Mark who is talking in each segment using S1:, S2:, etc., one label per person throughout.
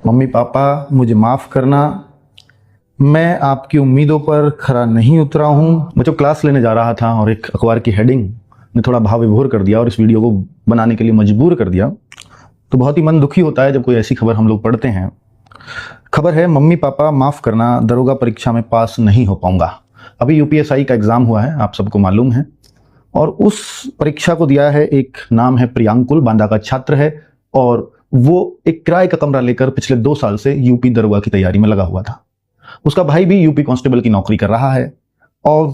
S1: Mummy papa मुझे माफ़ करना, मैं आपकी उम्मीदों पर खरा नहीं उतरा हूँ। बच्चों, क्लास लेने जा रहा था और एक अखबार की हेडिंग ने थोड़ा भाव विभोर कर दिया और इस वीडियो को बनाने के लिए मजबूर कर दिया। तो बहुत ही मन दुखी होता है जब कोई ऐसी खबर हम लोग पढ़ते हैं। खबर है, मम्मी पापा माफ़ करना, दरोगा परीक्षा में पास नहीं हो पाऊंगा। अभी यूपीएसआई का एग्ज़ाम हुआ है, आप सबको मालूम है, और उस परीक्षा को दिया है एक नाम है प्रियांकुल, बांदा का छात्र है और वो एक किराए का कमरा लेकर पिछले 2 साल से यूपी दरोगा की तैयारी में लगा हुआ था। उसका भाई भी यूपी कांस्टेबल की नौकरी कर रहा है और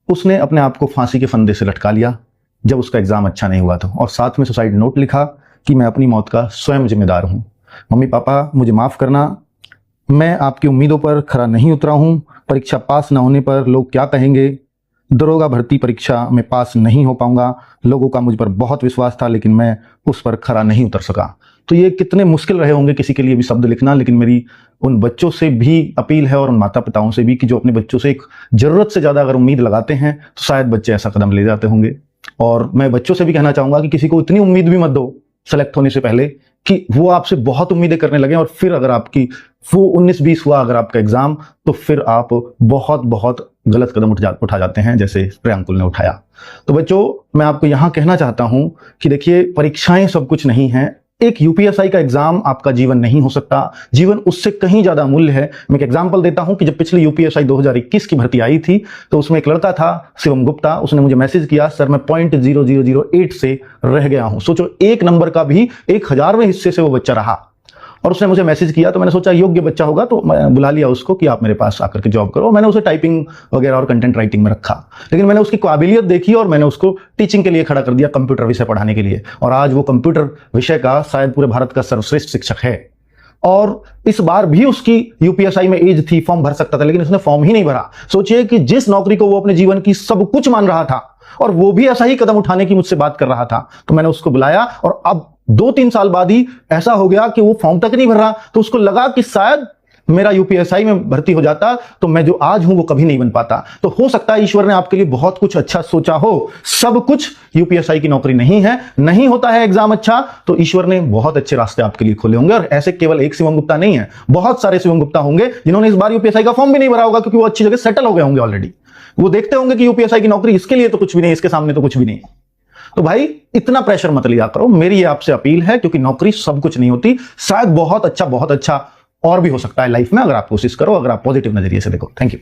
S1: उसने अपने आप को फांसी के फंदे से लटका लिया जब उसका एग्जाम अच्छा नहीं हुआ था, और साथ में सुसाइड नोट लिखा कि मैं अपनी मौत का स्वयं जिम्मेदार हूं। मम्मी पापा मुझे माफ करना, मैं आपकी उम्मीदों पर खरा नहीं उतरा हूं। परीक्षा पास न होने पर लोग क्या कहेंगे। दरोगा भर्ती परीक्षा में पास नहीं हो पाऊंगा। लोगों का मुझ पर बहुत विश्वास था लेकिन मैं उस पर खरा नहीं उतर सका। तो ये कितने मुश्किल रहे होंगे किसी के लिए भी शब्द लिखना, लेकिन मेरी उन बच्चों से भी अपील है और उन माता पिताओं से भी कि जो अपने बच्चों से एक जरूरत से ज्यादा अगर उम्मीद लगाते हैं तो शायद बच्चे ऐसा कदम ले जाते होंगे। और मैं बच्चों से भी कहना चाहूंगा कि किसी को इतनी उम्मीद भी मत दो सेलेक्ट होने से पहले कि वो आपसे बहुत उम्मीदें करने लगे और फिर अगर आपकी वो 19-20 हुआ अगर आपका एग्जाम, तो फिर आप बहुत बहुत गलत कदम उठा जाते हैं, जैसे प्रियांकुल ने उठाया। तो बच्चों, मैं आपको यहां कहना चाहता हूं कि देखिए, परीक्षाएं सब कुछ नहीं है। एक यूपीएसआई का एग्जाम आपका जीवन नहीं हो सकता, जीवन उससे कहीं ज्यादा अमूल्य है। मैं एक एग्जांपल देता हूं कि जब पिछले यूपीएसआई 2021 की भर्ती आई थी तो उसमें एक लड़का था शिवम गुप्ता, उसने मुझे मैसेज किया, सर मैं 0.0008 से रह गया हूं। सोचो, एक नंबर का भी 1000वें हिस्से से वो बच्चा रहा, और उसने मुझे मैसेज किया। तो मैंने सोचा योग्य बच्चा होगा, तो मैं बुला लिया उसको कि आप मेरे पास आकर के जॉब करो। मैंने उसे टाइपिंग वगैरह और कंटेंट राइटिंग में रखा, लेकिन मैंने उसकी काबिलियत देखी और मैंने उसको टीचिंग के लिए खड़ा कर दिया, कंप्यूटर विषय पढ़ाने के लिए। और आज वो कंप्यूटर विषय का शायद पूरे भारत का सर्वश्रेष्ठ शिक्षक है। और इस बार भी उसकी यूपीएसआई में एज थी, फॉर्म भर सकता था, लेकिन उसने फॉर्म ही नहीं भरा। सोचिए कि जिस नौकरी को वो अपने जीवन की सब कुछ मान रहा था और वो भी ऐसा ही कदम उठाने की मुझसे बात कर रहा था, तो मैंने उसको बुलाया। और अब 2-3 साल बाद ही ऐसा हो गया कि वो फॉर्म तक नहीं भर रहा। तो उसको लगा कि शायद मेरा यूपीएसआई में भर्ती हो जाता तो मैं जो आज हूं वो कभी नहीं बन पाता। तो हो सकता है ईश्वर ने आपके लिए बहुत कुछ अच्छा सोचा हो। सब कुछ यूपीएसआई की नौकरी नहीं है, नहीं होता है एग्जाम अच्छा, तो ईश्वर ने बहुत अच्छे रास्ते आपके लिए खोले होंगे। और ऐसे केवल एक शिवम गुप्ता नहीं है, बहुत सारे शिवम गुप्ता होंगे जिन्होंने इस बार यूपीएसआई का फॉर्म भी नहीं भरा होगा, क्योंकि वो अच्छी जगह सेटल हो गए होंगे ऑलरेडी। वो देखते होंगे कि यूपीएसआई की नौकरी इसके लिए तो कुछ भी नहीं, इसके सामने तो कुछ भी नहीं। तो भाई, इतना प्रेशर मत लिया करो, मेरी ये आपसे अपील है, क्योंकि नौकरी सब कुछ नहीं होती। शायद बहुत अच्छा और भी हो सकता है लाइफ में, अगर आप कोशिश करो, अगर आप पॉजिटिव नजरिए से देखो। Thank you.